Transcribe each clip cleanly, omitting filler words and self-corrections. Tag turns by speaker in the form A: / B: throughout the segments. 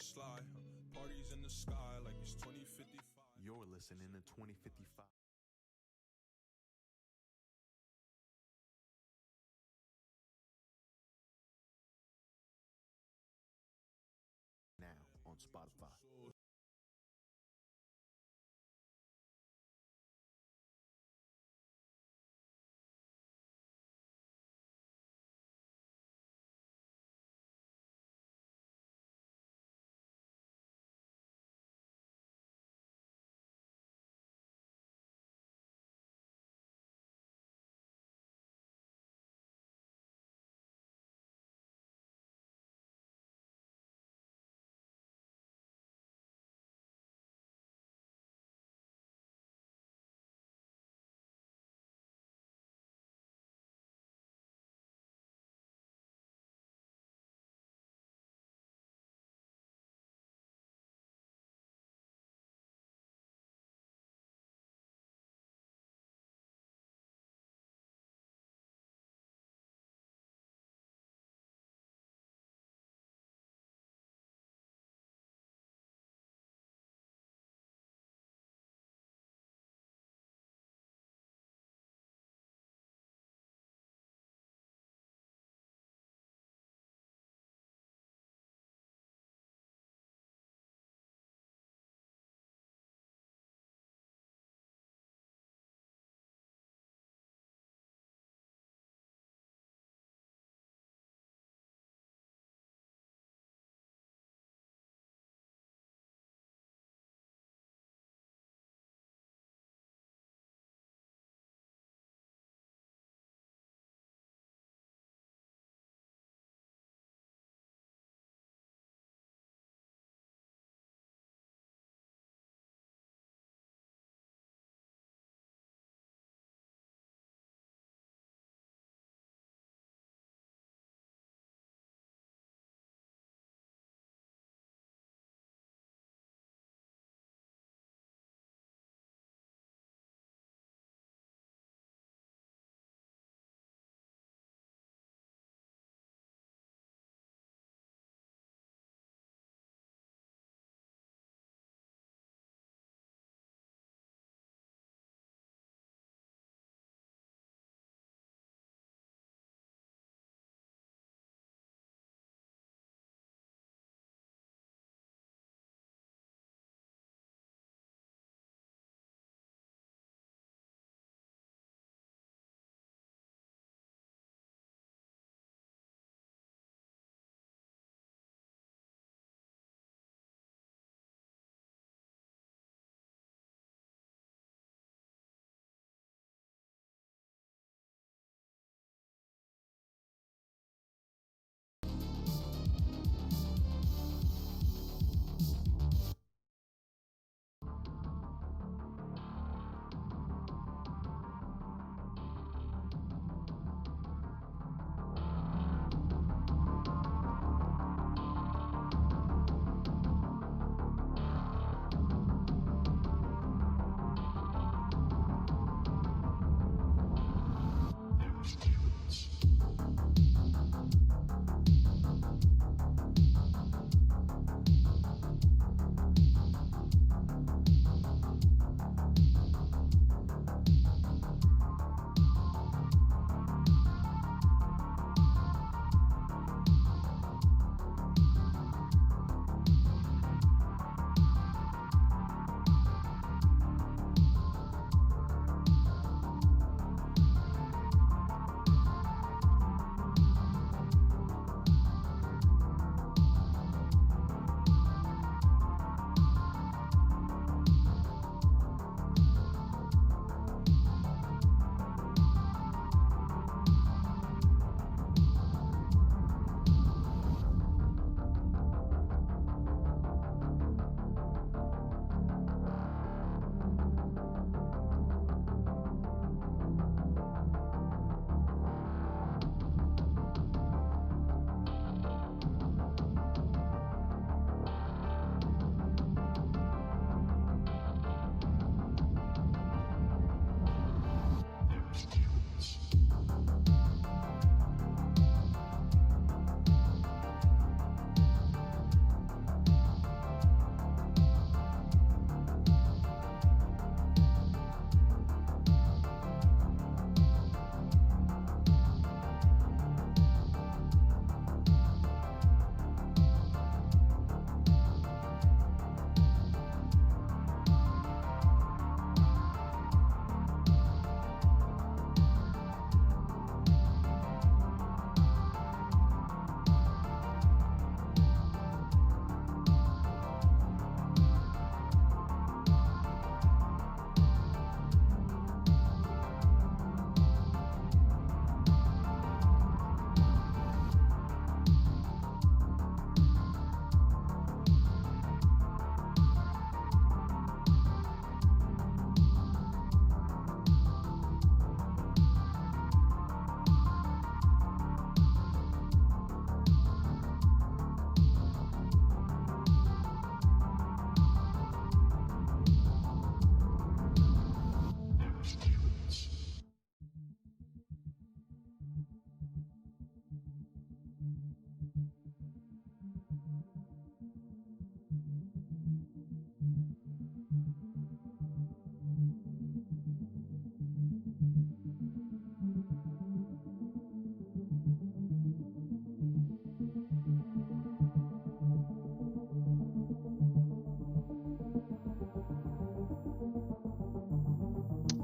A: slide. Parties in the sky like it's 2055.
B: You're listening to 2055. Now on Spotify.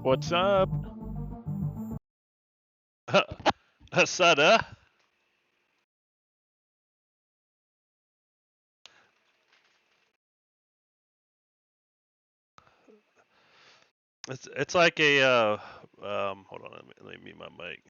C: What's up?
D: Asada? It's like a hold on, let me mute my mic.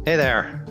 C: Hey there.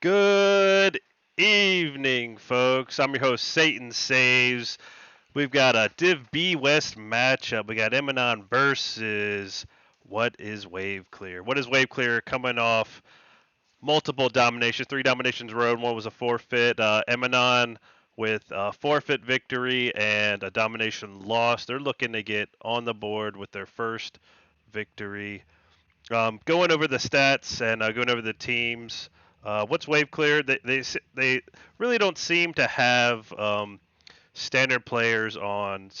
D: Good evening, folks. I'm your host, Satan Saves. We've got a Div B West matchup. We got Emanon versus what is Wave Clear? What is Wave Clear coming off multiple dominations, 3 dominations in a row, and one was a forfeit. Emanon with a forfeit victory and a domination loss. They're looking to get on the board with their first victory. Going over the stats and going over the teams. What's Wave Clear? They really don't seem to have standard players on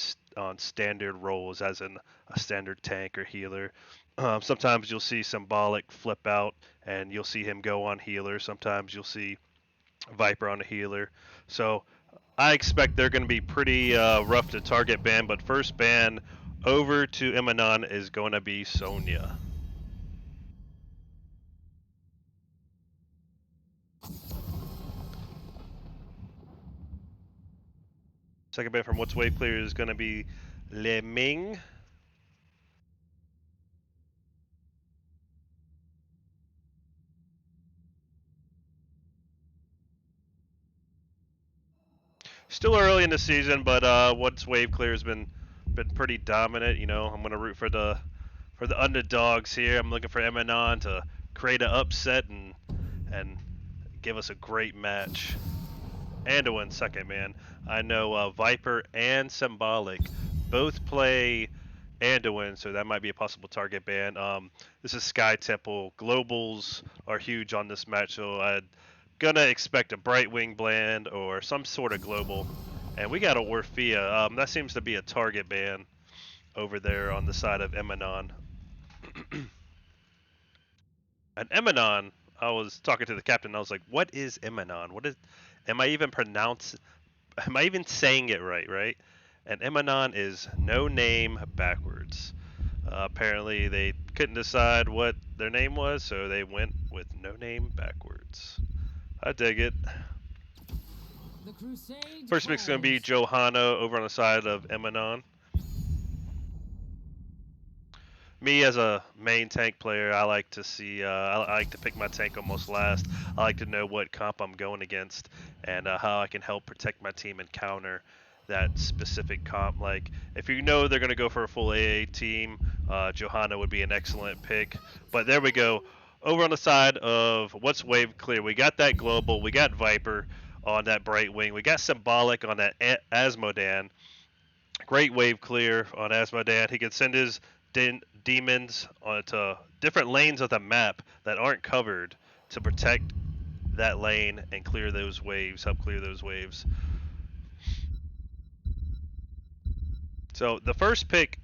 D: standard roles, as in a standard tank or healer. Sometimes you'll see Symbolic flip out and you'll see him go on healer. Sometimes you'll see Viper on a healer. So I expect they're going to be pretty rough to target ban. But first ban over to Emanon is going to be Sonya. Second ban from What's Wave Clear is going to be Le Ming. Still early in the season, but What's Wave Clear has been pretty dominant. You know, I'm going to root for the underdogs here. I'm looking for Emanon to create an upset and give us a great match. And to win second, man. I know Viper and Symbolic both play Anduin, so that might be a possible target ban. This is Sky Temple. Globals are huge on this match, so I'm gonna expect a Brightwing Bland or some sort of global. And we got a Orphea. That seems to be a target ban over there on the side of Emanon. And Emanon, I was talking to the captain. I was like, "What is Emanon? What is? Am I even Am I even saying it right? Right?" And Emanon is no name backwards. Apparently, they couldn't decide what their name was, so they went with no name backwards. I dig it. First pick's going to be Johanna over on the side of Emanon. Me as a main tank player, I like to see, I like to pick my tank almost last. I like to know what comp I'm going against and how I can help protect my team and counter that specific comp. Like, if you know they're going to go for a full AA team, Johanna would be an excellent pick. But there we go. Over on the side of What's Wave Clear, we got that Global, we got Viper on that Brightwing, we got Symbolic on that Asmodan. Great Wave Clear on Asmodan. He can send his demons onto different lanes of the map that aren't covered to protect that lane and clear those waves, help clear those waves. So the first pick,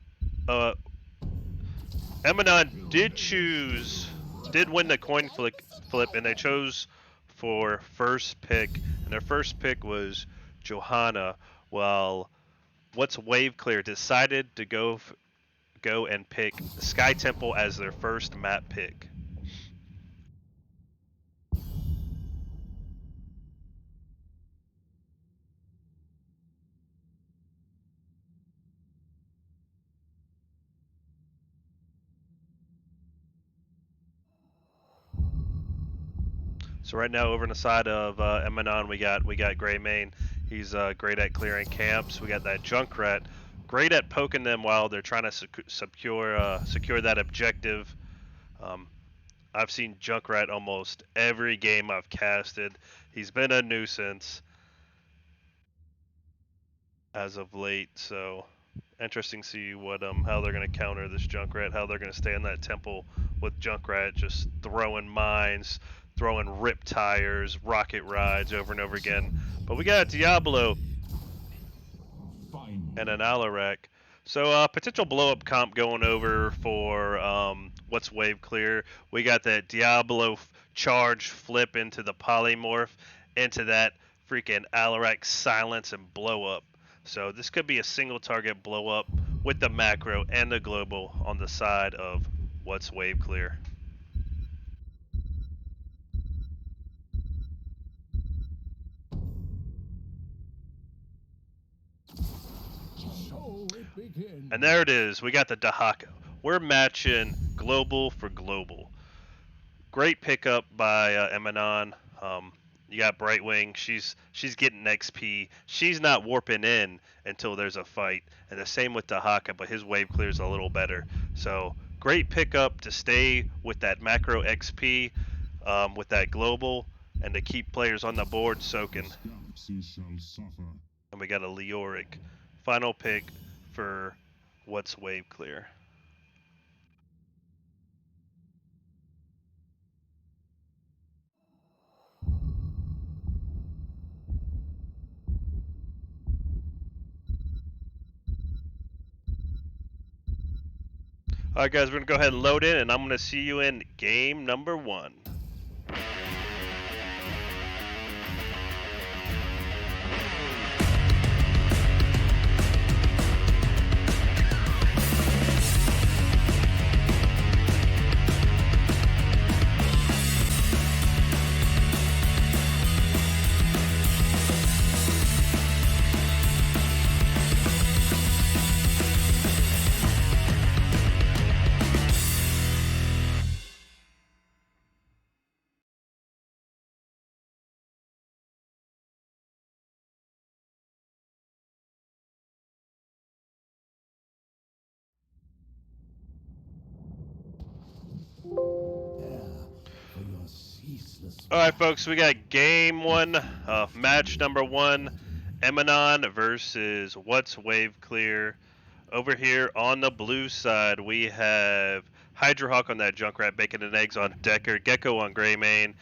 D: Emanon did win the coin flip, and they chose for first pick, and their first pick was Johanna, while What's Wave Clear decided to go and pick Sky Temple as their first map pick. So right now, over on the side of Emanon, we got Greymane. He's great at clearing camps. We got that Junkrat, great at poking them while they're trying to secure that objective. Um, I've seen Junkrat almost every game I've casted. He's been a nuisance as of late, so interesting to see what how they're going to counter this Junkrat, how they're going to stay in that temple with Junkrat just throwing mines, throwing rip tires, rocket rides over and over again. But we got Diablo and an Alarak. So potential blow up comp going over for What's Wave Clear. We got that Diablo charge flip into the polymorph, into that freaking Alarak silence and blow up. So this could be a single target blow up with the macro and the global on the side of What's Wave Clear. And there it is. We got the Dahaka. We're matching global for global. Great pickup by Emanon. You got Brightwing. She's getting XP. She's not warping in until there's a fight. And the same with Dahaka, but his wave clears a little better. So great pickup to stay with that macro XP, with that global, and to keep players on the board soaking. And we got a Leoric. Final pick for What's Wave Clear. Alright guys, we're going to go ahead and load in, and I'm going to see you in game number 1. Alright folks, we got game 1, match number 1, Emanon versus What's Wave Clear. Over here on the blue side, we have Hydrohawk on that Junkrat, Bacon and Eggs on Decker, Gecko on Greymane,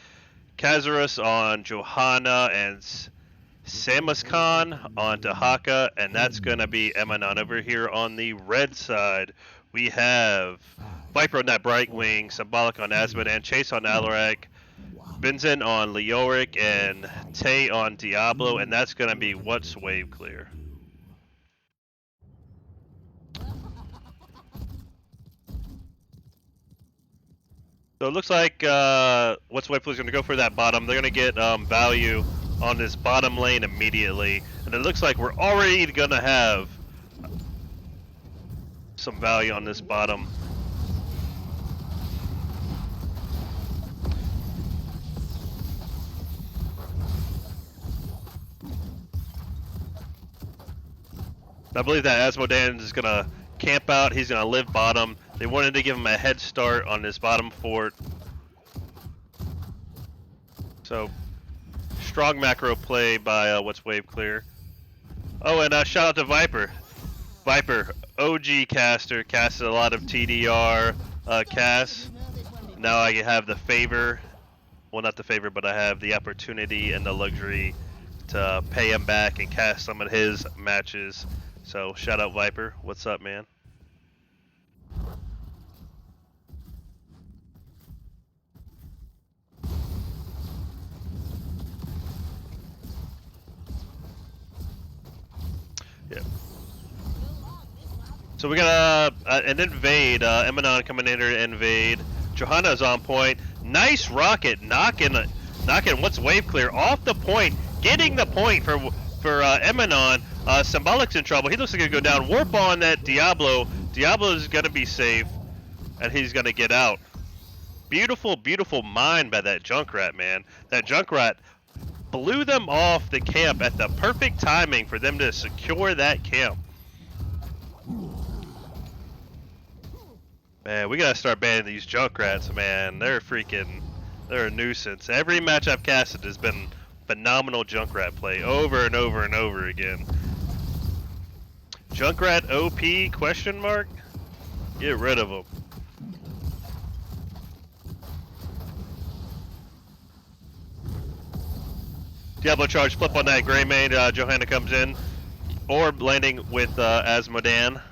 D: Kazarus on Johanna, and Samuskan on Dahaka, and that's going to be Emanon. Over here on the red side, we have Viper on that Brightwing, Symbolic on Asmod, and Chase on Alarak, Benzin on Leoric, and Tay on Diablo, and that's going to be What's Wave Clear. So it looks like What's Wave Clear is going to go for that bottom. They're going to get value on this bottom lane immediately, and it looks like we're already going to have some value on this bottom. I believe that Asmodan is going to camp out. He's going to live bottom. They wanted to give him a head start on this bottom fort. So, strong macro play by What's Wave Clear. Oh, and shout out to Viper. Viper, OG caster, casted a lot of TDR casts. Now I have the favor. Well, not the favor, but I have the opportunity and the luxury to pay him back and cast some of his matches. So shout out Viper. What's up, man? Yep. So we got an invade. Emanon coming in here to invade. Johanna's on point. Nice rocket knocking what's wave clear off the point, getting the point for Emanon. Symbolic's in trouble. He looks like he's gonna go down. Warp on that Diablo. Diablo's gonna be safe, and he's gonna get out. Beautiful, beautiful mine by that Junkrat, man. That Junkrat blew them off the camp at the perfect timing for them to secure that camp. Man, we gotta start banning these Junkrats, man. They're a nuisance. Every match I've casted has been phenomenal Junkrat play over and over and over again. Junkrat OP question mark? Get rid of them. Diablo charge flip on that Grey Maid. Johanna comes in. Orb landing with Asmodan.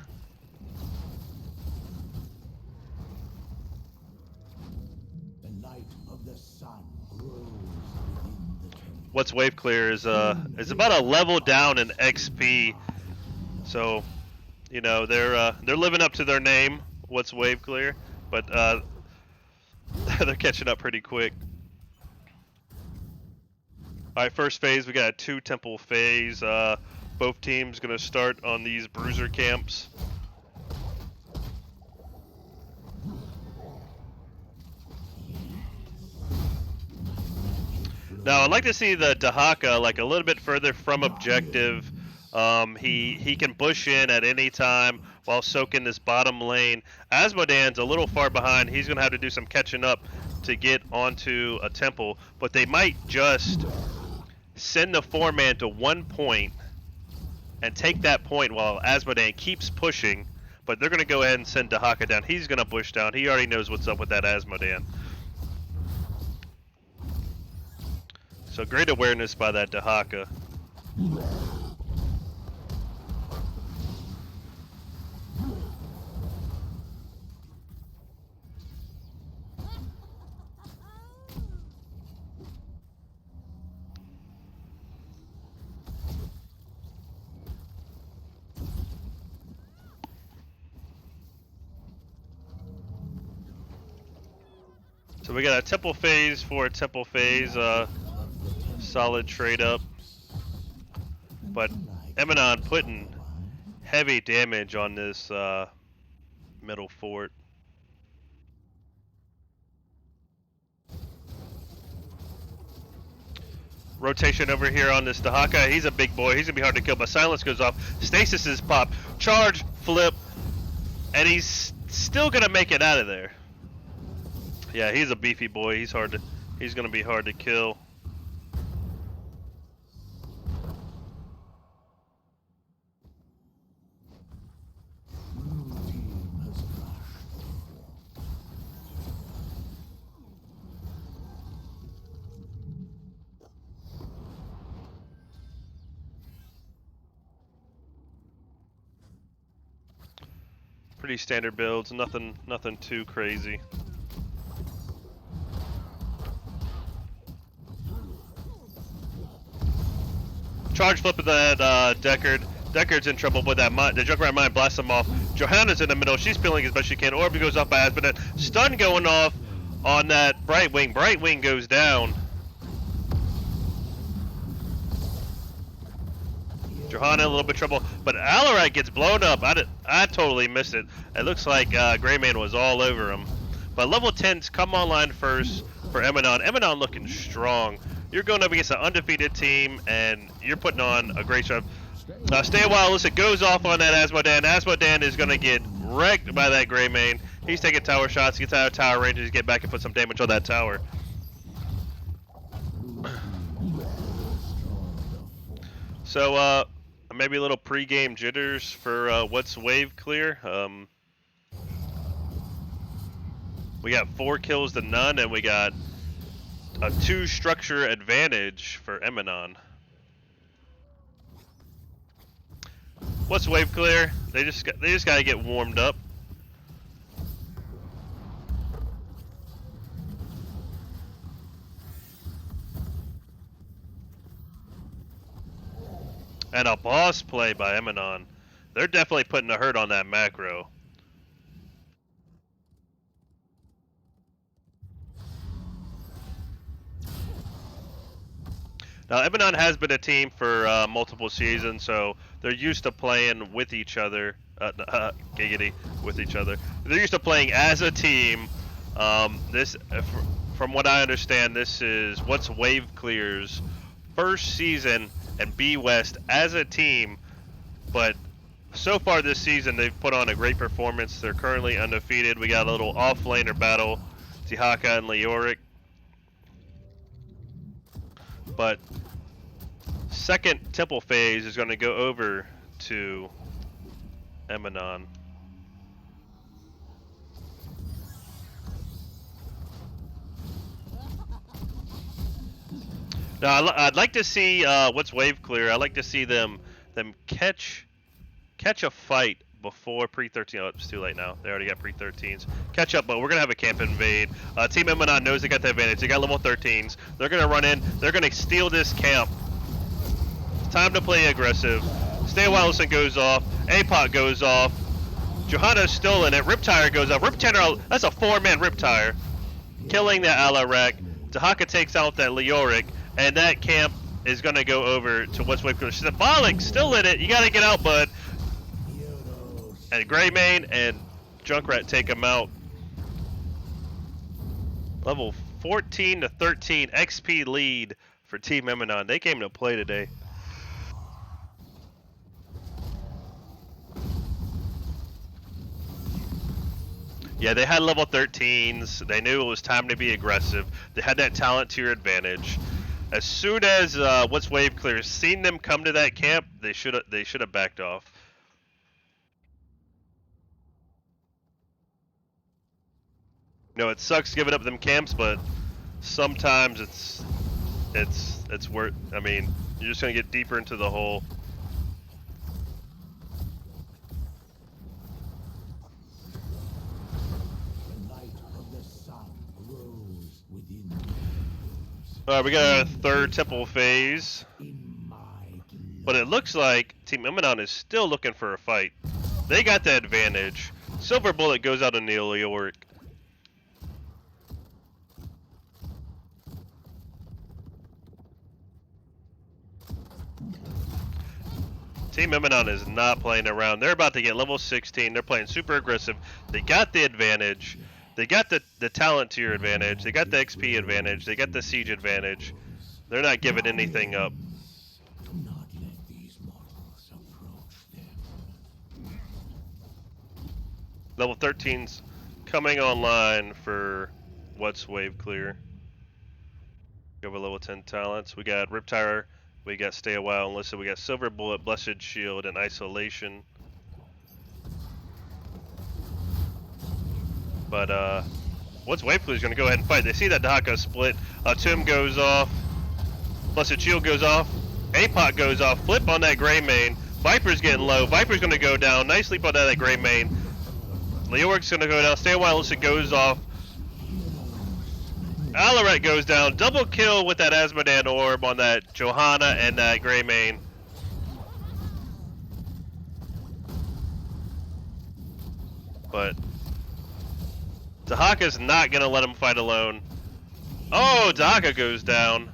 D: What's wave clear is about a level down in XP. So, you know, they're living up to their name. What's wave clear, but they're catching up pretty quick. All right, first phase, we got a 2 temple phase. Both teams gonna start on these bruiser camps. Now, I'd like to see the Dahaka like a little bit further from objective. He can push in at any time while soaking this bottom lane. Asmodan's a little far behind. He's gonna have to do some catching up to get onto a temple, but they might just send the 4-man to 1 point and take that point while Asmodan keeps pushing, but they're going to go ahead and send Dahaka down. He's going to push down. He already knows what's up with that Asmodan. So great awareness by that Dahaka. So we got a temple phase for a temple phase, solid trade up. But Emanon putting heavy damage on this middle fort. Rotation over here on this Dahaka. He's a big boy. He's gonna be hard to kill, but silence goes off. Stasis is pop. Charge, flip, and he's still gonna make it out of there. Yeah, he's a beefy boy. He's gonna be hard to kill. Pretty standard builds, nothing too crazy. Charge flip of that Deckard. Deckard's in trouble with that mine. The Junkrat mine blasts him off. Johanna's in the middle. She's peeling as best she can. Orb goes off by Asmodan. Stun going off on that Brightwing. Brightwing goes down. Johanna a little bit of trouble, but Alarak gets blown up. I totally missed it. It looks like Greyman was all over him. But level 10s come online first for Emanon. Emanon looking strong. You're going up against an undefeated team, and you're putting on a great job. Stay a while. Listen, goes off on that Asmodan. Asmodan is going to get wrecked by that Greymane. He's taking tower shots, gets out of tower range, and get back and put some damage on that tower. So, maybe a little pre-game jitters for what's wave clear. We got 4 kills to none, and we got a 2 structure advantage for Emanon. What's wave clear? They just gotta get warmed up. And a boss play by Emanon. They're definitely putting a hurt on that macro. Now, Emanon has been a team for multiple seasons, so they're used to playing with each other. Giggity, with each other. They're used to playing as a team. From what I understand, this is what's Wave Clear's first season and B West as a team, but so far this season they've put on a great performance. They're currently undefeated. We got a little off-laner battle, Dahaka and Leoric. But second temple phase is going to go over to Emanon. Now I'd like to see what's wave clear. I'd like to see them catch a fight before pre-13. Oh, it's too late now. They already got pre-13s. Catch up, but we're gonna have a camp invade. Team Emanon knows they got the advantage. They got level 13s. They're gonna run in. They're gonna steal this camp. It's time to play aggressive. Stay a while goes off. APOC goes off. Johanna's still in it. Riptire goes up. Riptire, that's a 4-man Riptire. Killing that Alarak. Dahaka takes out that Leoric. And that camp is going to go over to what's wave clear. Symbolic still in it. You got to get out, bud. And Greymane and Junkrat take him out. Level 14 to 13 XP lead for Team Emanon. They came to play today. Yeah, they had level 13s. They knew it was time to be aggressive. They had that talent to your advantage. As soon as what's wave clear seen them come to that camp, they should have backed off. You know, it sucks giving up them camps, but sometimes it's worth. I mean, you're just gonna get deeper into the hole. Alright, we got our third temple phase. But it looks like Team Emanon is still looking for a fight. They got the advantage. Silver Bullet goes out on Leoric. Team Emanon is not playing around. They're about to get level 16. They're playing super aggressive. They got the advantage. They got the talent to your advantage. They got the XP advantage. They got the siege advantage. They're not giving anything up.
C: Do not let these mortals approach them.
D: Level 13's coming online for what's wave clear. We have a level 10 talents. We got Riptire. We got Stay a While Enlisted. We got Silver Bullet, Blessed Shield, and Isolation. But what's wave clear is going to go ahead and fight. They see that Dahaka split. Tomb goes off. Blessed Shield goes off. APOC goes off. Flip on that Greymane. Viper's getting low. Viper's going to go down. Nice leap on that Greymane. Leoric's going to go down. Stay a While Enlisted goes off. Alarak goes down. Double kill with that Asmodan Orb on that Johanna and that Greymane. But Dahaka's not going to let him fight alone. Oh, Dahaka goes down.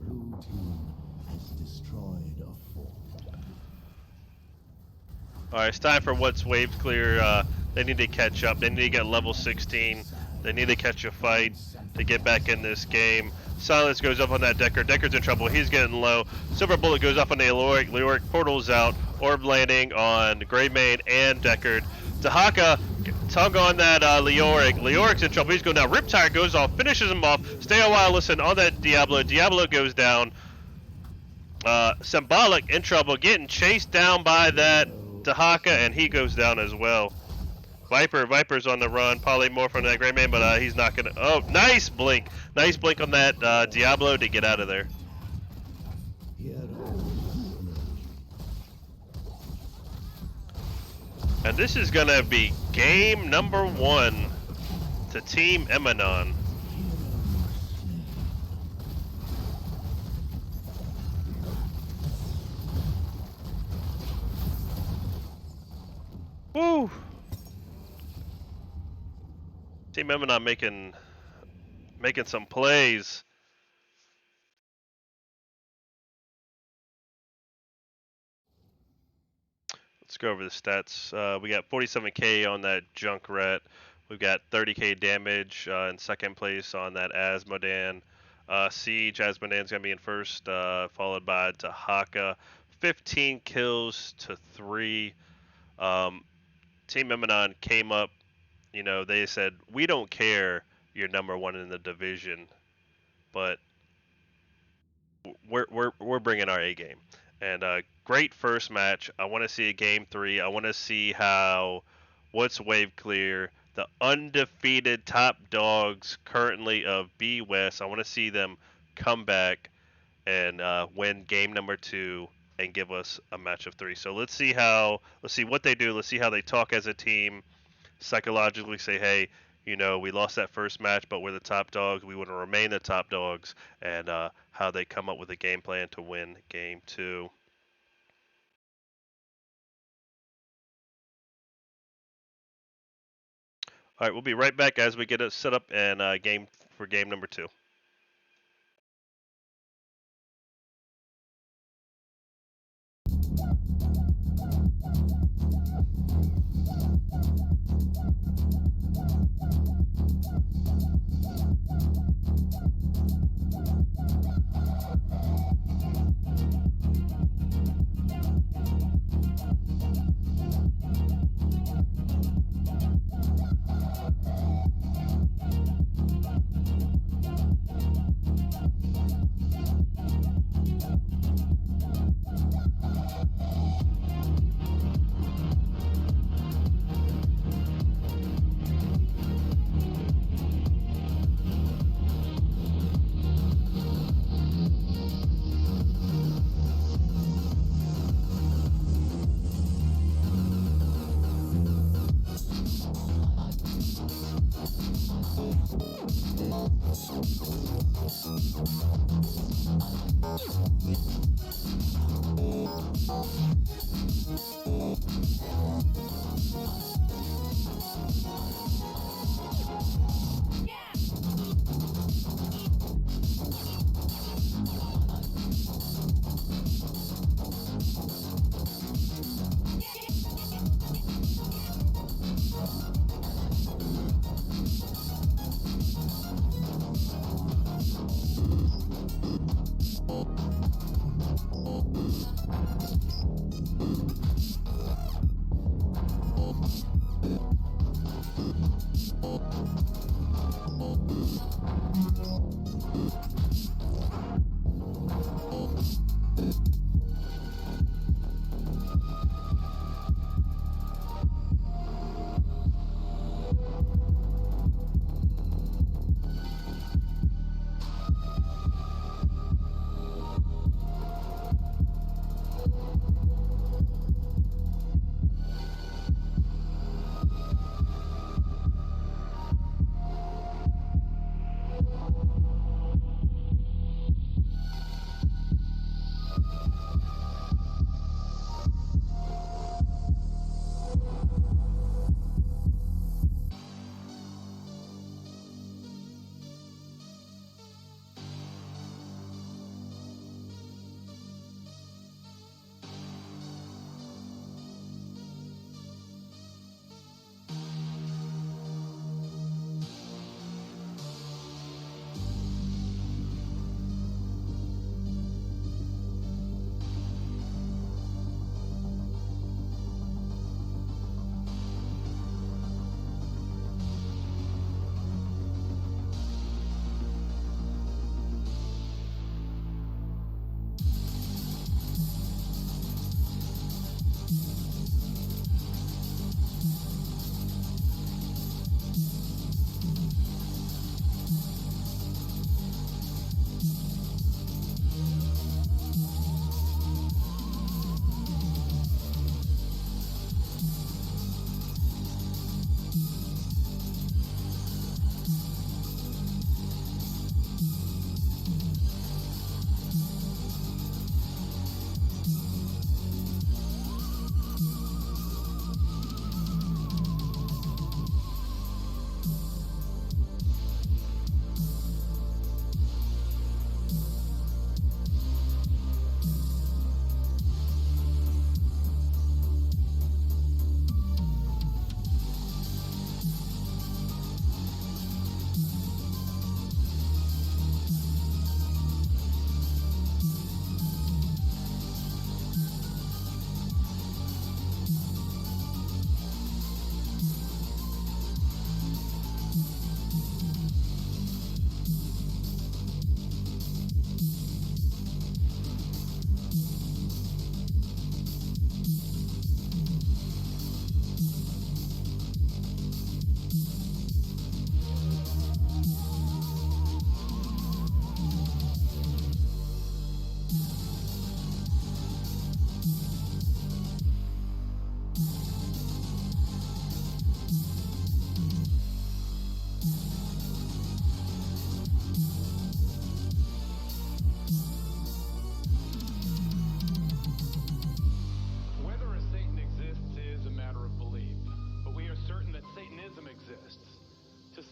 C: Blue team has destroyed a fort.
D: Alright, it's time for what's wave clear. They need to catch up. They need to get level 16. They need to catch a fight to get back in this game. Silence goes up on that Decker. Decker's in trouble. He's getting low. Silver Bullet goes up on the Leoric. Leoric portals out. Orb landing on Greymane and Deckard. Dahaka tug on that Leoric. Leoric's in trouble. He's going down. Riptire goes off, finishes him off. Stay a while, listen on that Diablo. Diablo goes down. Symbolic in trouble, getting chased down by that Dahaka, and he goes down as well. Viper's on the run. Polymorph on that Great Man, but he's not gonna. Oh, nice blink! Nice blink on that Diablo to get out of there. And this is gonna be game number 1 to Team Emanon. Woo! Team Emanon making some plays. Let's go over the stats. We got 47k on that Junkrat. We've got 30k damage in second place on that Asmodan. Siege, Asmodan's going to be in first, followed by Dahaka. 15 kills to 3. Team Emanon came up, you know, they said, we don't care you're number 1 in the division, but we're bringing our A game. And great first match. I want to see a game 3. I want to see how what's wave clear. The undefeated top dogs currently of B West. I want to see them come back and win game number 2 and give us a match of 3. So let's see what they do. Let's see how they talk as a team. Psychologically say, hey, you know, we lost that first match, but we're the top dogs. We want to remain the top dogs, and how they come up with a game plan to win game 2. All right, we'll be right back as we get it set up and game number 2.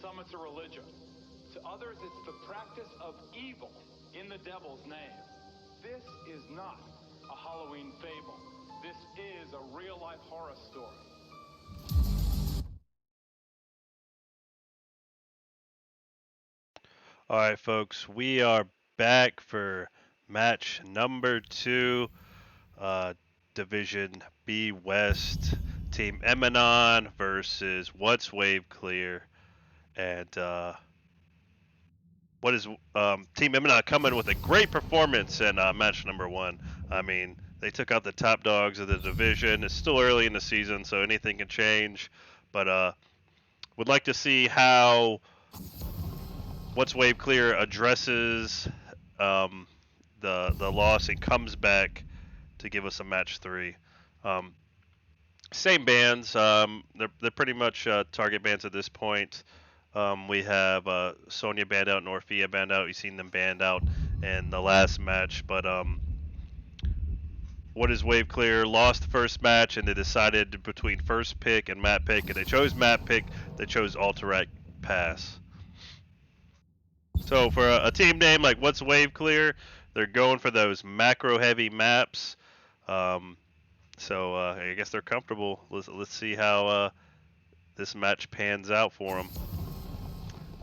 E: some it's a religion. To others, it's the practice of evil in the devil's name. This is not a Halloween fable. This is a real-life horror story.
D: All right, folks, we are back for match number 2, Division B West. Team Emanon versus What's Wave Clear. And what is Team Emanon coming with a great performance in match number 1. I mean, they took out the top dogs of the division. It's still early in the season, so anything can change. But would like to see how What's Wave Clear addresses the loss and comes back to give us a match 3. Same bands. They're pretty much target bands at this point. We have Sonya banned out and Orphea banned out. You've seen them banned out in the last match, but what is Wave Clear lost the first match, and they decided between first pick and map pick, and they chose map pick. They chose Alterac Pass. So for a team name like What's Wave Clear, they're going for those macro heavy maps. So I guess they're comfortable. Let's see how this match pans out for them.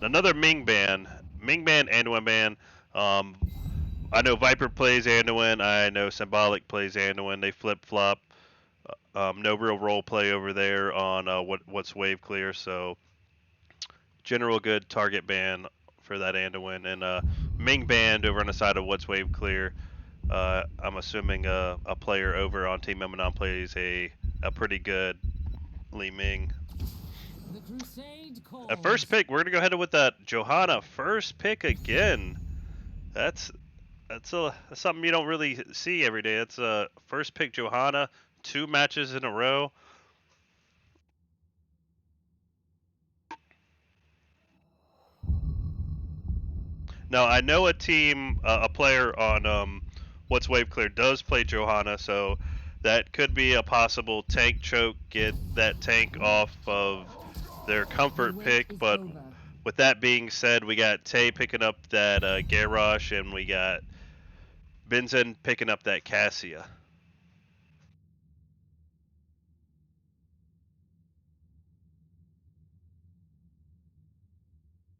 D: Another Ming ban, Anduin ban. I know Viper plays Anduin. I know Symbolic plays Anduin. They flip flop. No real role play over there on What's Wave Clear. So general good target ban for that Anduin, and Ming banned over on the side of What's Wave Clear. I'm assuming a player over on Team Emanon plays a pretty good Li Ming. At first pick, we're gonna go ahead with that Johanna first pick again. That's something you don't really see every day. It's a first pick Johanna, 2 matches in a row. Now I know a player on What's Wave Clear does play Johanna, so that could be a possible tank choke. Get that tank off of their comfort pick, but with that being said, we got Tay picking up that Garrosh, and we got Benzin picking up that Cassia.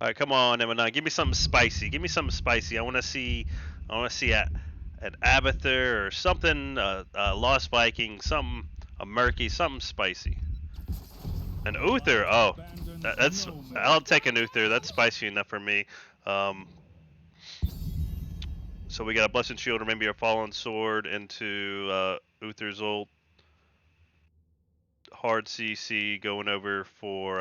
D: All right, come on, Emanon. Give me something spicy. Give me something spicy. I want to see an Abathur or something, Lost Viking, something, a Murky, something spicy. An Uther. Oh, that's. I'll take an Uther. That's spicy enough for me. So we got a Blessed Shield or maybe a Fallen Sword into Uther's ult. Hard CC going over for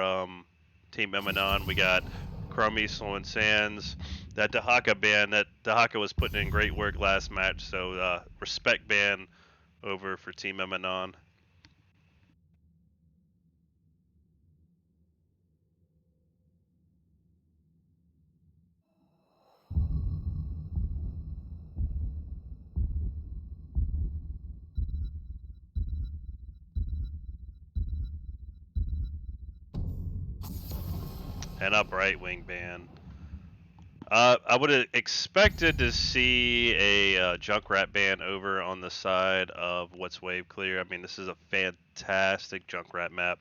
D: Team Emanon. We got Crummy, Slow and Sands. That Dahaka ban, that Dahaka was putting in great work last match, so respect ban over for Team Emanon. And upright wing ban. I would have expected to see a Junkrat ban over on the side of What's Wave Clear. I mean, this is a fantastic Junkrat map.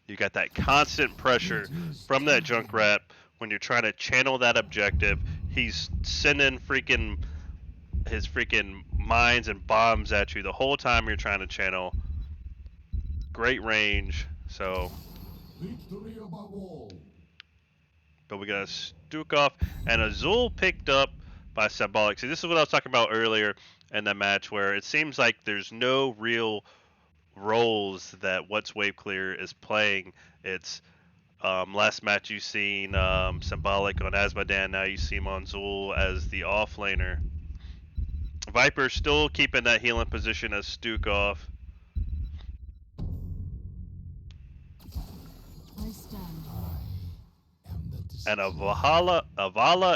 D: You got that constant pressure from that Junkrat when you're trying to channel that objective. He's sending his freaking mines and bombs at you the whole time you're trying to channel. Great range. So. But we got a Stukov and Azul picked up by Symbolic. See, this is what I was talking about earlier in the match, where it seems like there's no real roles that What's Wave Clear is playing. It's last match you've seen Symbolic on Azmodan, now you see him on Zul as the offlaner. Viper still keeping that healing position as Stukov. And a Valhalla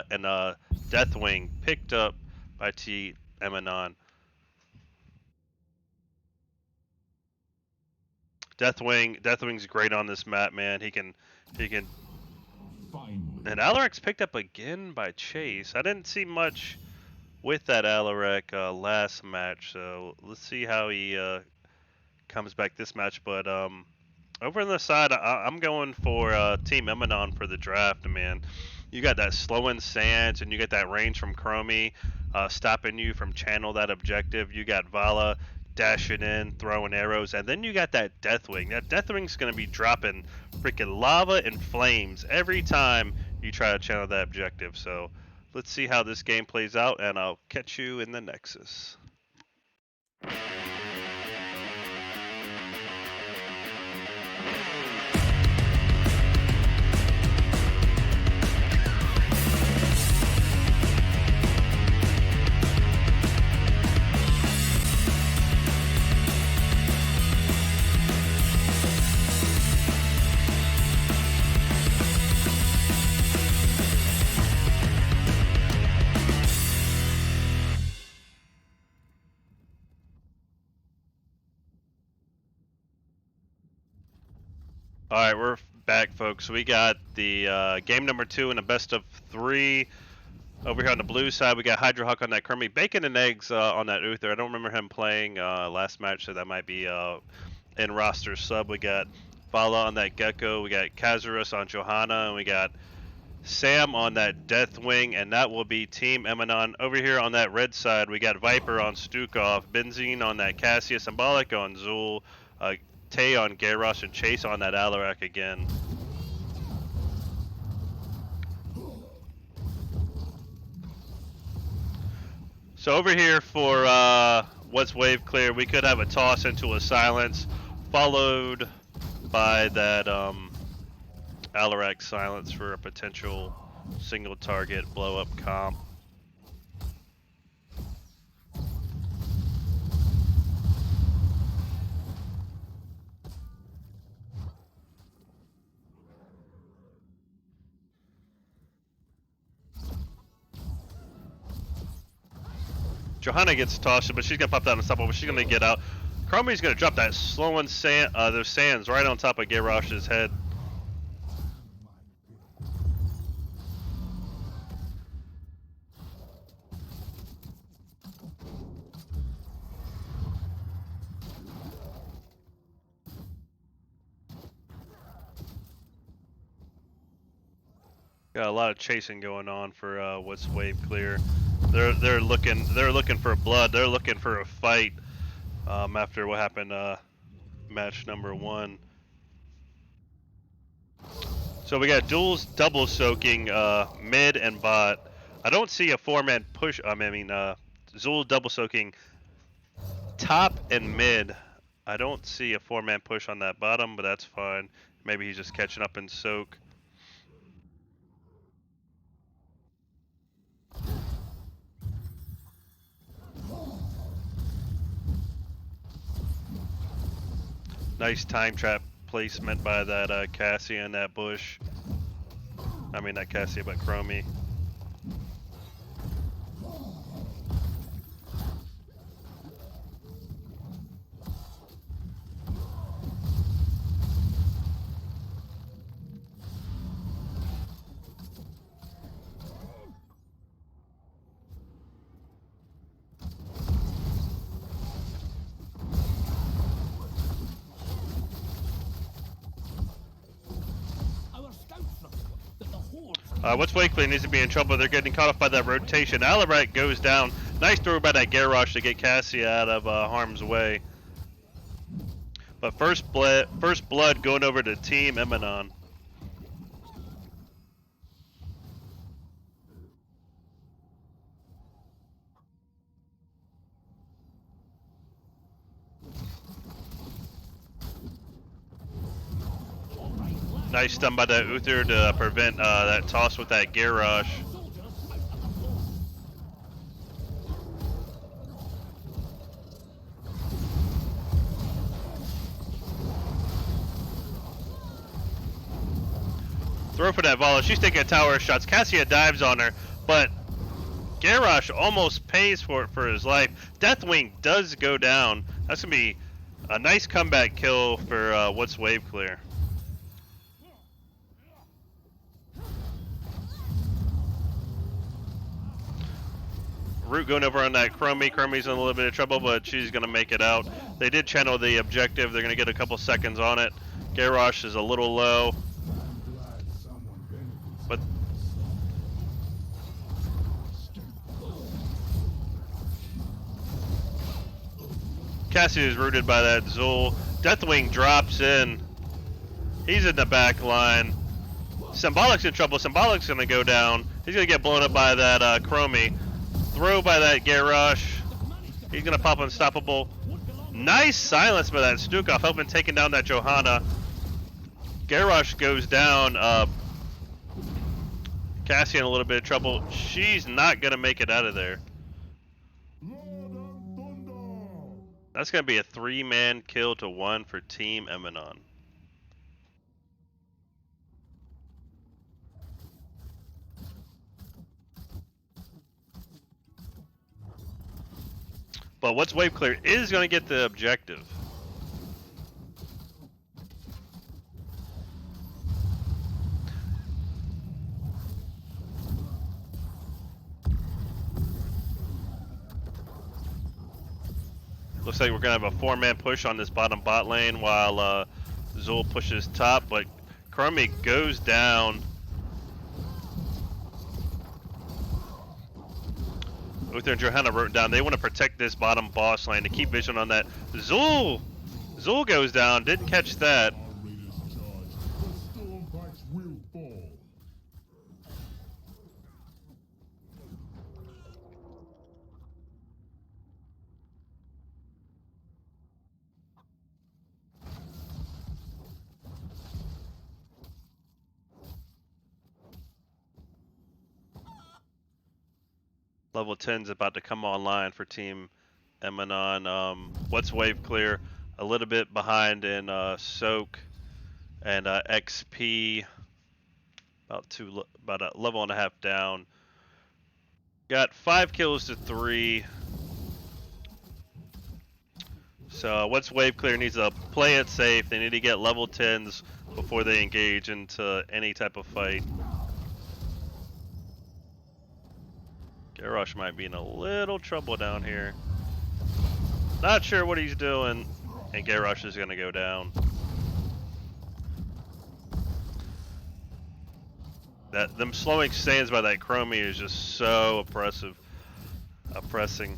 D: and a Deathwing picked up by Team Emanon. Deathwing's great on this map, man. He can
C: Finally.
D: And Alarek's picked up again by Chase. I didn't see much with that Alarek last match, so let's see how he comes back this match. But over on the side, I'm going for Team Emanon for the draft, man. You got that slowing Sands, and you get that range from Chromie stopping you from channel that objective. You got Vala dashing in, throwing arrows, and then you got that Deathwing. That Deathwing's going to be dropping freaking lava and flames every time you try to channel that objective. So let's see how this game plays out, and I'll catch you in the Nexus. All right, we're back, folks. We got the game number 2 in a best of 3. Over here on the blue side, we got Hydra Hawk on that Chromie, Bacon and Eggs on that Uther. I don't remember him playing last match, so that might be in roster sub. We got Vala on that Gecko, we got Kazurus on Johanna, and we got Sam on that Deathwing, and that will be Team Emanon. Over here on that red side, we got Viper on Stukov, Benzene on that Cassia, Symbolic on Zul, Tay on Garrosh, and Chase on that Alarak again. So over here for what's wave clear, we could have a toss into a silence, followed by that Alarak silence for a potential single target blow up comp. Johanna gets tossed, but she's gonna pop down and stop over. She's gonna get out. Chromie's gonna drop that slowing sand, those sands right on top of Garrosh's head. Got a lot of chasing going on for what's wave clear. They're looking for blood. They're looking for a fight after what happened match number 1. So we got duels double soaking mid and bot. I don't see a 4-man push. Zul double soaking top and mid. I don't see a 4-man push on that bottom, but that's fine. Maybe he's just catching up in soak. Nice time trap placement by that Cassia in that bush. I mean, not Cassia, but Chromie. What's Wakely needs to be in trouble. They're getting caught up by that rotation. Alarak goes down. Nice throw by that Garrosh to get Cassia out of harm's way. But first blood going over to Team Emanon. Nice stun by that Uther to prevent that toss with that Garrosh. Throw for that Vala. She's taking tower shots. Cassia dives on her, but Garrosh almost pays for it for his life. Deathwing does go down. That's going to be a nice comeback kill for what's wave clear. Root going over on that Chromie. Chromie's in a little bit of trouble, but she's going to make it out. They did channel the objective. They're going to get a couple seconds on it. Garrosh is a little low. But Cassie is rooted by that Zul. Deathwing drops in. He's in the back line. Symbolic's in trouble. Symbolic's going to go down. He's going to get blown up by that Chromie. Throw by that Garrosh. He's going to pop Unstoppable. Nice silence by that Stukov, helping taking down that Johanna. Garrosh goes down. Cassie in a little bit of trouble. She's not going to make it out of there. That's going to be a 3-man kill to 1 for Team Emanon. But what's wave clear is going to get the objective. Looks like we're going to have a 4-man push on this bottom bot lane while Zul pushes top, but Chromie goes down. Uther and Johanna wrote down they want to protect this bottom boss lane to keep vision on that. Zul goes down, didn't catch that. Level 10's about to come online for Team Emanon. What's wave clear? A little bit behind in Soak and XP. About a level and a half down. Got 5 kills to 3. So what's wave clear needs to play it safe. They need to get level 10s before they engage into any type of fight. Garrosh might be in a little trouble down here. Not sure what he's doing, and Garrosh is going to go down. Them slowing stands by that Chromie is just so oppressive. Oppressing.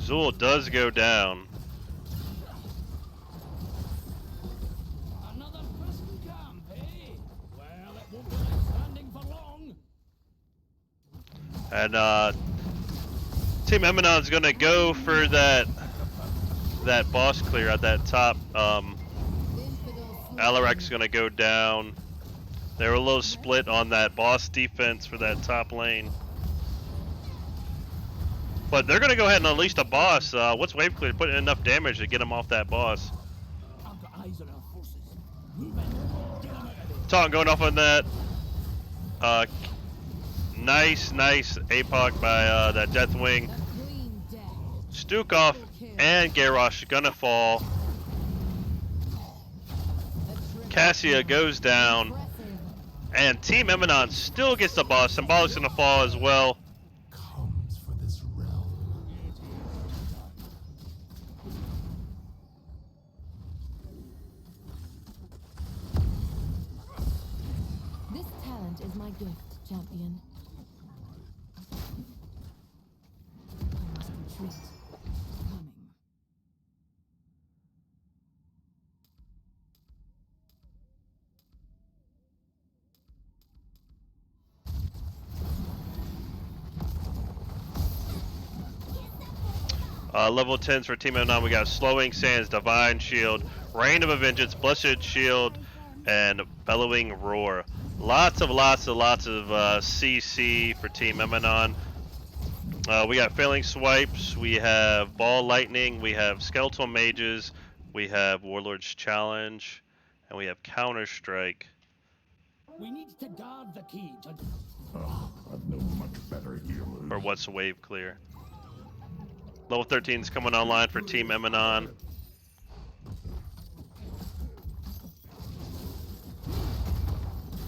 D: Zul does go down.
F: Another prison camp, eh? Well, it won't be like standing for long.
D: And Team Emanon's gonna go for that boss clear at that top. Alarak's gonna go down. They were a little split on that boss defense for that top lane. But they're gonna go ahead and unleash the boss. What's wave clear? Put in enough damage to get him off that boss.
F: I've got eyes on our forces. Move in. Get them out of there.
D: Taunt going off on that. Nice APOC by that Deathwing. Stukov and Garrosh gonna fall. Cassia goes down. And Team Emanon still gets the boss. Symbolic's gonna fall as well.
C: Comes for this realm.
G: This talent is my gift, champion. I must retreat. Coming.
D: Level 10s for Team Emanon. We got Slowing Sands, Divine Shield, Reign of Vengeance, Blessed Shield, and Bellowing Roar. Lots of CC for Team Emanon. We got Failing Swipes, we have Ball Lightning, we have Skeletal Mages, we have Warlord's Challenge, and we have Counter Strike.
F: We need to guard the key to...
C: I've no much better healers.
D: Or what's wave clear? Level 13 is coming online for Team Emanon.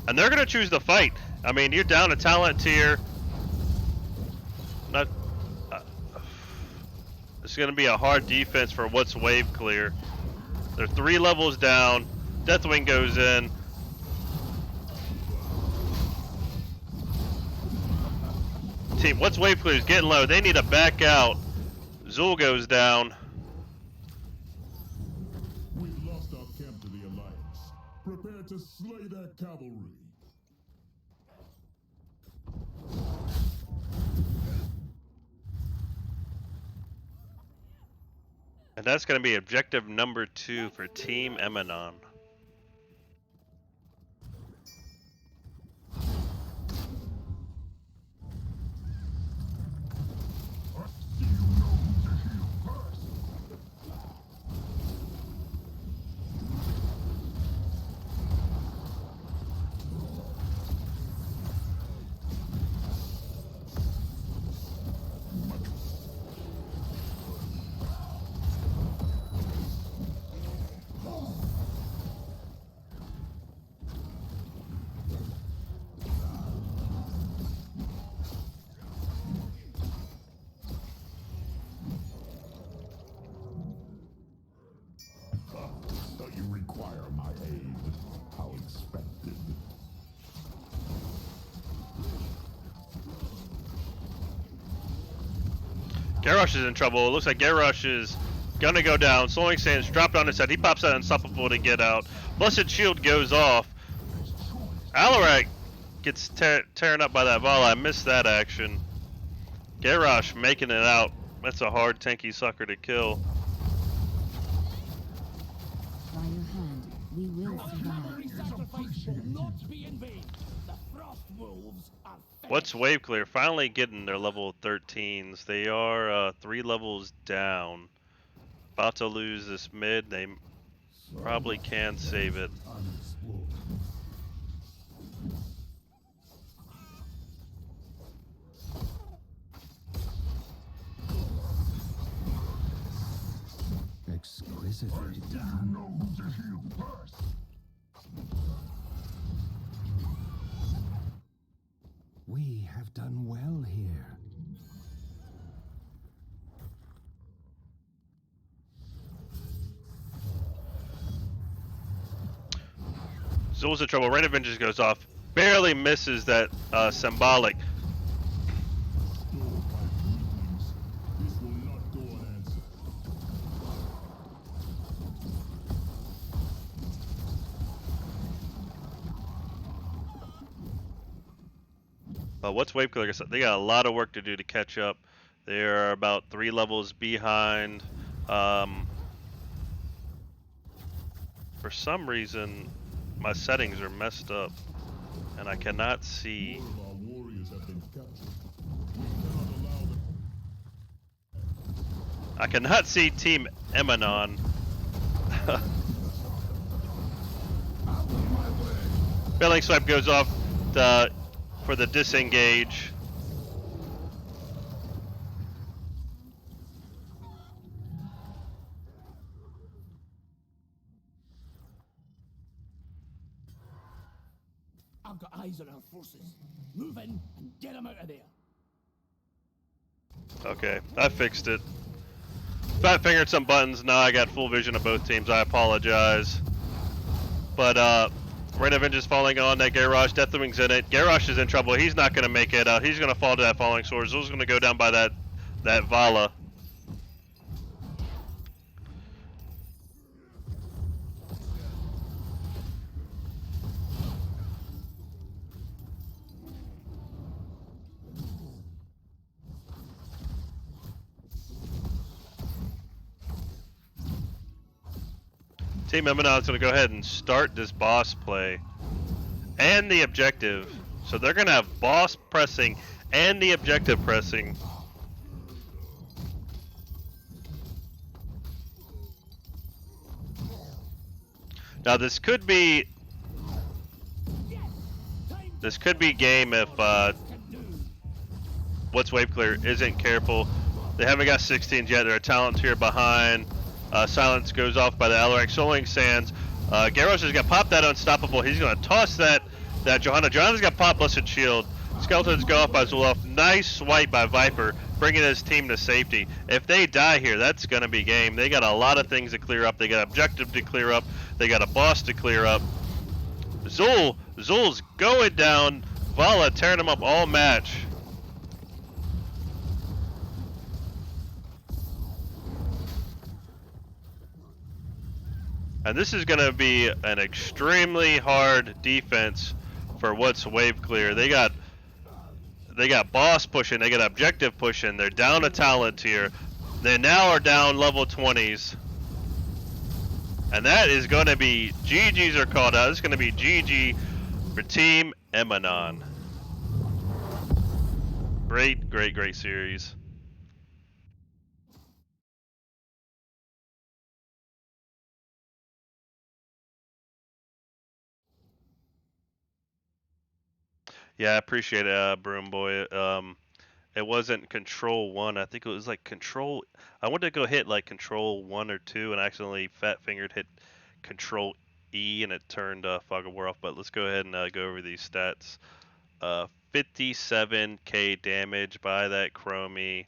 D: And they're going to choose the fight. I mean, you're down a talent tier. Not. It's going to be a hard defense for what's wave clear. They're 3 levels down. Deathwing goes in. Team, what's wave clear is getting low. They need to back out. Zul goes down.
C: We've lost our camp to the Alliance. Prepare to slay their cavalry.
D: And that's going to be objective number 2 for Team Emanon.
C: So you require my aid. How expected.
D: Garrosh is in trouble. It looks like Garrosh is gonna go down. Slowing Sands dropped on his head. He pops out unstoppable to get out. Blessed Shield goes off. Alarak gets tearing up by that Vala. I missed that action. Garrosh making it out. That's a hard tanky sucker to kill.
G: By your hand, we will survive.
F: Cavalry sacrifice will not be in vain. The Frost Wolves are fed.
D: What's wave clear? Finally getting their level 13s. They are 3 levels down. About to lose this mid. They probably can save it.
C: Unexplored.
B: Exquisitely
C: You know who to heal first.
B: We have done well here.
D: Zul's in trouble. Rain of Vengeance goes off. Barely misses that symbolic.
C: Store my greetings. This will not go unanswered.
D: What's wave clear? They got a lot of work to do to catch up. They are about 3 levels behind. For some reason, my settings are messed up, and I cannot see.
C: More of our warriors have been captured. We cannot allow them.
D: I cannot see Team Emanon. Billing swipe goes off for the disengage.
F: I've got eyes on our forces. Move in and get them out of there.
D: Okay, I fixed it. Fat fingered some buttons. Now I got full vision of both teams. I apologize. But Rain of Vengeance falling on that Garrosh. Deathwing's in it. Garrosh is in trouble. He's not going to make it out. He's going to fall to that falling sword. Zul's going to go down by that Vala. Team Emanon's going to go ahead and start this boss play and the objective. So they're going to have boss pressing and the objective pressing. Now this could be This could be game if what's wave clear isn't careful. They haven't got 16s yet. They're a talent tier behind. Silence goes off by the Alarak Soling Sands. Garros has got popped that unstoppable. He's going to toss that Johanna. Johanna's got pop Blessed Shield. Skeletons go off by Zulov. Nice swipe by Viper, bringing his team to safety. If they die here, that's going to be game. They got a lot of things to clear up. They got objective to clear up. They got a boss to clear up. Zul's going down. Vala tearing him up all match. And this is going to be an extremely hard defense for what's wave clear. They got boss pushing, they got objective pushing. They're down a talent tier. They now are down level 20s. And that is going to be GGs are called out. It's going to be GG for Team Emanon. Great series. Yeah, I appreciate it, Broom Boy. It wasn't Control 1. I think it was like Control. I wanted to go hit like Control 1 or 2 and accidentally fat fingered hit Control E and it turned Fog of War off. But let's go ahead and go over these stats. 57k damage by that Chromie.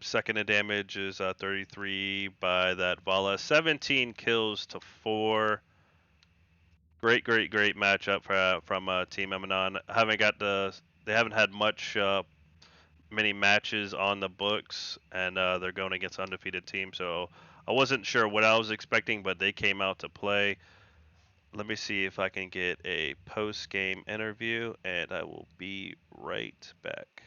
D: Second in damage is 33 by that Vala. 17 kills to 4. Great matchup from Team Emanon. They haven't had many matches on the books, and they're going against undefeated team. So I wasn't sure what I was expecting, but they came out to play. Let me see if I can get a post-game interview, and I will be right back.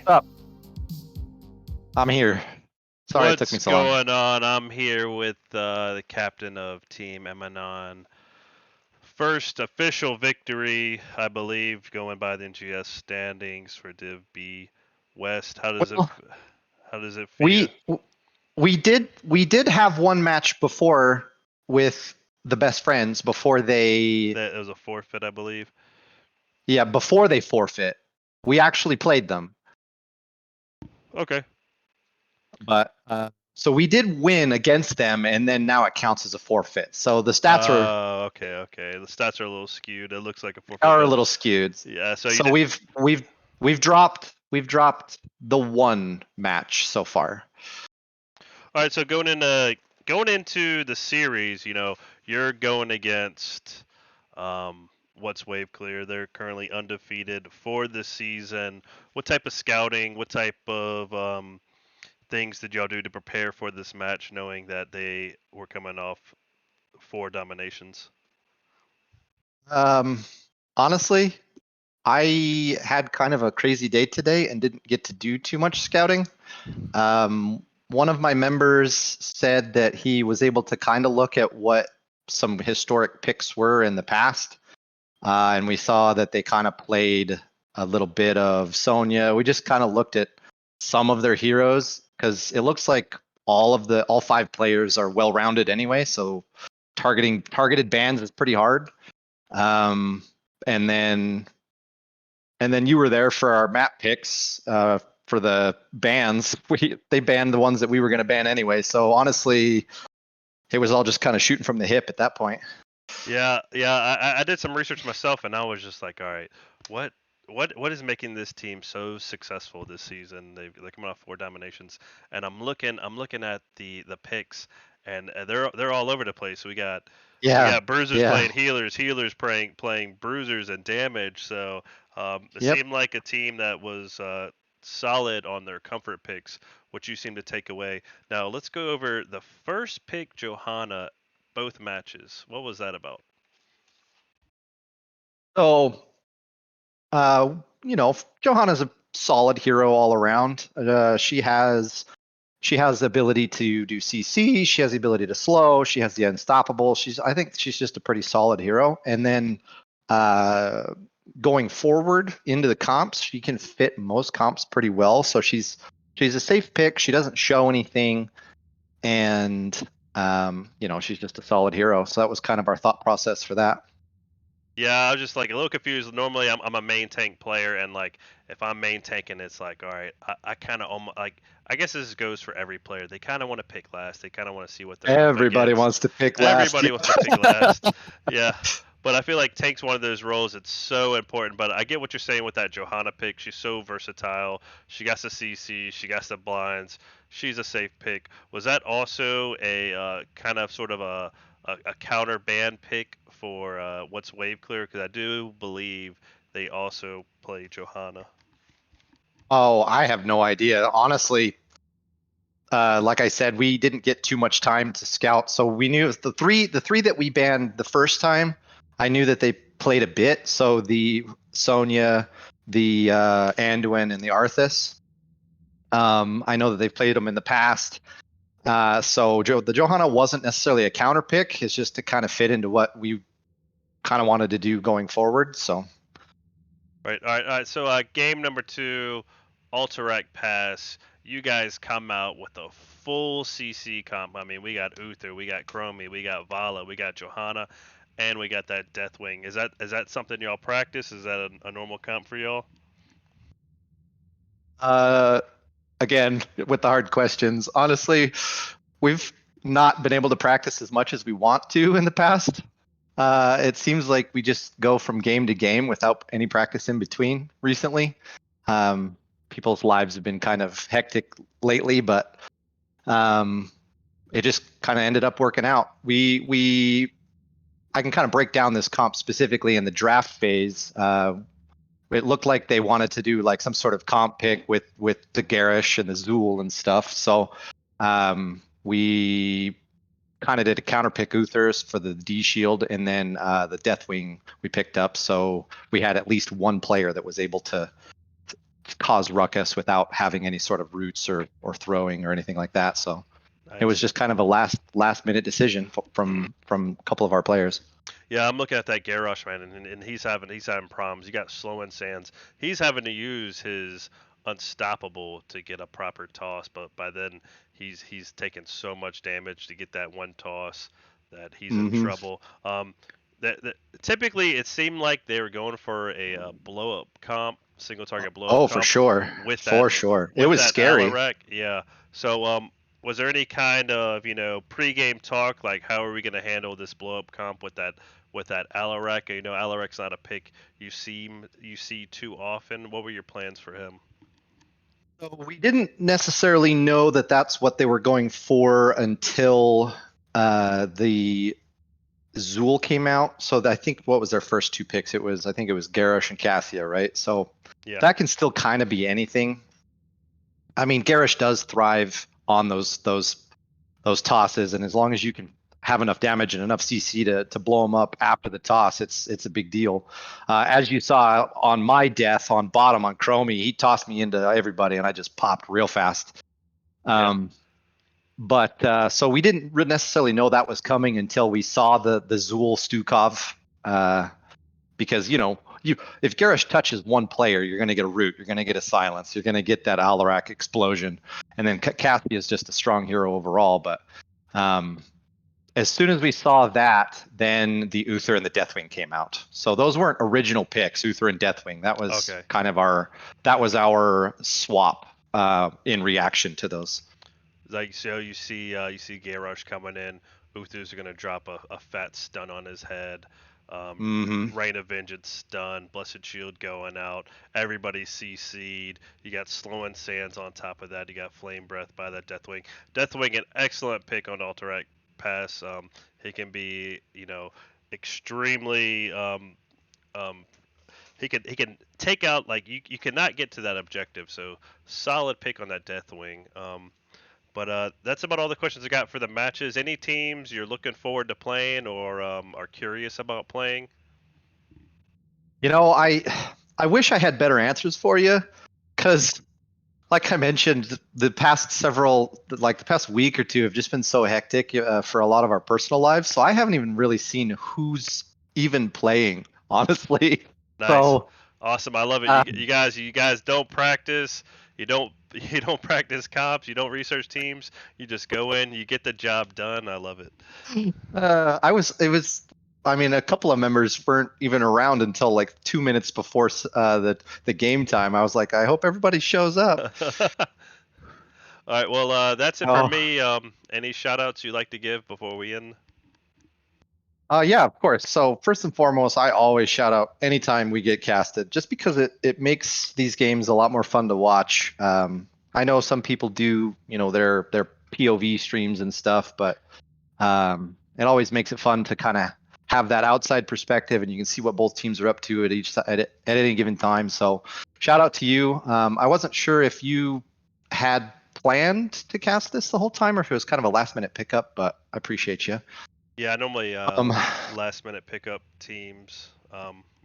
H: up? I'm here. Sorry
D: What's
H: it took me so long.
D: going on? I'm here with the captain of Team Emanon. First official victory, I believe, going by the NGS standings for Div B West.
H: Well,
D: how does it feel?
H: we did have one match before with the best friends before they
D: That it was a forfeit, I believe.
H: before they forfeit. We actually played them,
D: Okay.
H: but so we did win against them, and then now it counts as a forfeit. So the stats
D: Okay. The stats are a little skewed. It looks like a forfeit,
H: are a
D: but
H: little skewed.
D: yeah. So you
H: So
D: did.
H: we've dropped the one match so far.
D: All right, so going into the series, you're going against what's Wave Clear. They're currently undefeated for the season. What type of scouting, what type of things did y'all do to prepare for this match, knowing that they were coming off 4 dominations?
H: Honestly, I had kind of a crazy day today and didn't get to do too much scouting. One of my members said that he was able to kind of look at what some historic picks were in the past, and we saw that they kind of played a little bit of Sonya. We just kind of looked at some of their heroes because it looks like all 5 players are well rounded anyway. So targeted bans is pretty hard. Um, and then you were there for our map picks for the bans. They banned the ones that we were going to ban anyway. So honestly, it was all just kind of shooting from the hip at that point.
D: Yeah. I did some research myself, and I was just like, all right, what is making this team so successful this season? They're coming off 4 dominations, and I'm looking at the picks, and they're all over the place. We
H: Yeah,
D: got bruisers
H: yeah,
D: playing healers playing bruisers and damage. So it
H: yep.
D: seemed like a team that was solid on their comfort picks, which you seem to take away. Now let's go over the first pick, Johanna, both matches. What was that about?
H: So, Johanna's a solid hero all around. She has the ability to do CC. She has the ability to slow. She has the unstoppable. I think she's just a pretty solid hero. And then uh, going forward into the comps, she can fit most comps pretty well. So she's a safe pick. She doesn't show anything, and she's just a solid hero. So that was kind of our thought process for that.
D: Yeah, I was just like a little confused. Normally, I'm a main tank player, and like if I'm main tanking, it's like, all right, I kind of almost like I guess this goes for every player. They kind of want to pick last. They kind of want to see what they're up
H: Everybody
D: against.
H: wants to pick last.
D: Everybody wants to pick last. Yeah, but I feel like tank's one of those roles. It's so important. But I get what you're saying with that Johanna pick. She's so versatile. She got the CC. She got the blinds. She's a safe pick. Was that also a kind of sort of a counter ban pick for what's Wave Clear? Because I do believe they also play Johanna.
H: Oh, I have no idea. Honestly, like I said, we didn't get too much time to scout, so we knew the three that we banned the first time. I knew that they played a bit. So the Sonya, the Anduin, and the Arthas. I know that they've played them in the past. So the Johanna wasn't necessarily a counter pick. It's just to kind of fit into what we kind of wanted to do going forward. So.
D: Right. All right. So game number 2, Alterac Pass. You guys come out with a full CC comp. I mean, we got Uther, we got Chromie, we got Vala, we got Johanna, and we got that Deathwing. Is that something y'all practice? Is that a normal comp for y'all?
H: Again, with the hard questions, honestly, we've not been able to practice as much as we want to in the past. It seems like we just go from game to game without any practice in between recently. People's lives have been kind of hectic lately, but it just kind of ended up working out. I can kind of break down this comp specifically in the draft phase. It looked like they wanted to do like some sort of comp pick with the Garish and the Zool and stuff. So we kind of did a counter pick Uthers for the D shield, and then the Deathwing we picked up. So we had at least one player that was able to cause ruckus without having any sort of roots or throwing or anything like that. So it was
D: Nice.
H: just kind of a last minute decision from a couple of our players.
D: Yeah, I'm looking at that Garrosh man, and he's having problems. You got slow and sands. He's having to use his unstoppable to get a proper toss, but by then he's taken so much damage to get that one toss that he's in
H: Hmm.
D: trouble. Typically it seemed like they were going for a blow up comp, single target blow up
H: Oh, for
D: comp
H: sure,
D: with that
H: for sure. It
D: with
H: was
D: that
H: scary.
D: Alarak. Yeah. So was there any kind of pregame talk like how are we going to handle this blow up comp with that Alarak? Alarak's not a pick you see too often. What were your plans for him?
H: So we didn't necessarily know that that's what they were going for until the Zool came out. So I think what was their first two picks? I think it was Garrosh and Cassia, right? So
D: Yeah.
H: that can still kind of be anything. I mean, Garrosh does thrive on those tosses, and as long as you can have enough damage and enough CC to blow him up after the toss, it's a big deal. As you saw on my death on bottom on Chromie, he tossed me into everybody, and I just popped real fast.
D: Yeah.
H: But so we didn't necessarily know that was coming until we saw the Zool Stukov, because if Garrosh touches one player, you're going to get a root, you're going to get a silence, you're going to get that Alarak explosion, and then Kathy is just a strong hero overall. But as soon as we saw that, then the Uther and the Deathwing came out. So those weren't original picks, Uther and Deathwing. That was
D: Okay.
H: kind of our swap in reaction to those.
D: Like so you see Garrosh coming in. Uther's gonna drop a fat stun on his head.
H: Mm-hmm.
D: Rain of Vengeance stun, Blessed Shield going out. Everybody's CC'd. You got Slow and Sands on top of that. You got Flame Breath by that Deathwing. Deathwing, an excellent pick on Alterac Pass. He can be, extremely. He can take out like you cannot get to that objective. So solid pick on that Deathwing. But that's about all the questions I got for the matches. Any teams you're looking forward to playing or are curious about playing?
H: I wish I had better answers for you, because like I mentioned, the past week or two have just been so hectic for a lot of our personal lives. So I haven't even really seen who's even playing, honestly.
D: Nice,
H: So
D: awesome. I love it.
H: uh,
D: You guys don't practice. You don't you don't practice comps. You don't research teams. You just go in. You get the job done. I love it.
H: I mean, a couple of members weren't even around until like 2 minutes before the game time. I was like, I hope everybody shows up.
D: All right. Well, that's it for
H: Oh.
D: me. Any shout outs you'd like to give before we end?
H: Yeah, of course. So first and foremost, I always shout out anytime we get casted, just because it makes these games a lot more fun to watch. I know some people do, their POV streams and stuff, but it always makes it fun to kind of have that outside perspective, and you can see what both teams are up to at any given time. So shout out to you. I wasn't sure if you had planned to cast this the whole time or if it was kind of a last minute pickup, but I appreciate you.
D: Yeah, I normally
H: Um,
D: last minute pickup teams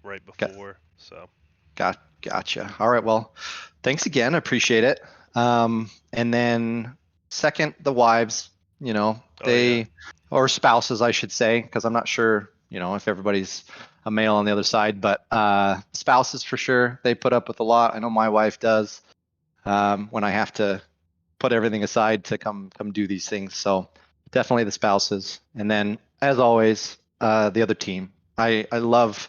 D: right
H: Got,
D: before. So
H: gotcha. All right. Well, thanks again. I appreciate it. And then second, the wives,
D: oh yeah.
H: they, or spouses, I should say, because I'm not sure, if everybody's a male on the other side, but spouses for sure. They put up with a lot. I know my wife does when I have to put everything aside to come do these things. So definitely the spouses, and then as always, the other team. I love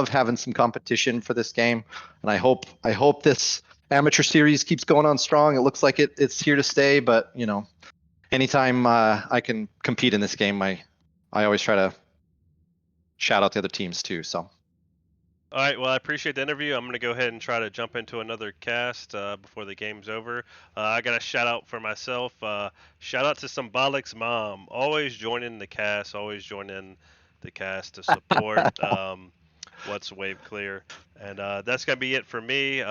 H: having some competition for this game, and I hope this amateur series keeps going on strong. It looks like it's here to stay, but anytime I can compete in this game, I always try to shout out the other teams too. So
D: All right. Well, I appreciate the interview. I'm gonna go ahead and try to jump into another cast before the game's over. I got a shout out for myself. Shout out to Symbolic's mom. Always joining the cast. Always joining the cast to support. What's Wave Clear, and that's gonna be it for me.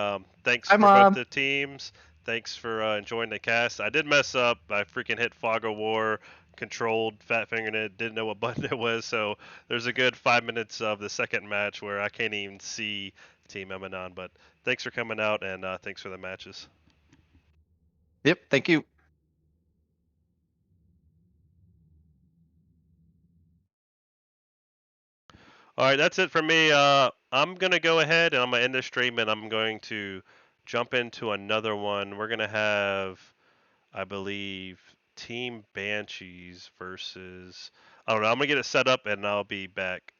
D: Thanks
H: hi,
D: for both
H: mom.
D: the teams. Thanks for enjoying the cast. I did mess up. I freaking hit Fog of War, controlled fat fingered it, didn't know what button it was. So there's a good 5 minutes of the second match where I can't even see Team Emanon. But thanks for coming out and thanks for the matches.
H: Yep. Thank you.
D: All right, that's it for me. I'm gonna go ahead and I'm gonna end the stream and I'm going to jump into another one. We're gonna have, I believe, Team Banshees versus. I don't know. I'm gonna get it set up and I'll be back.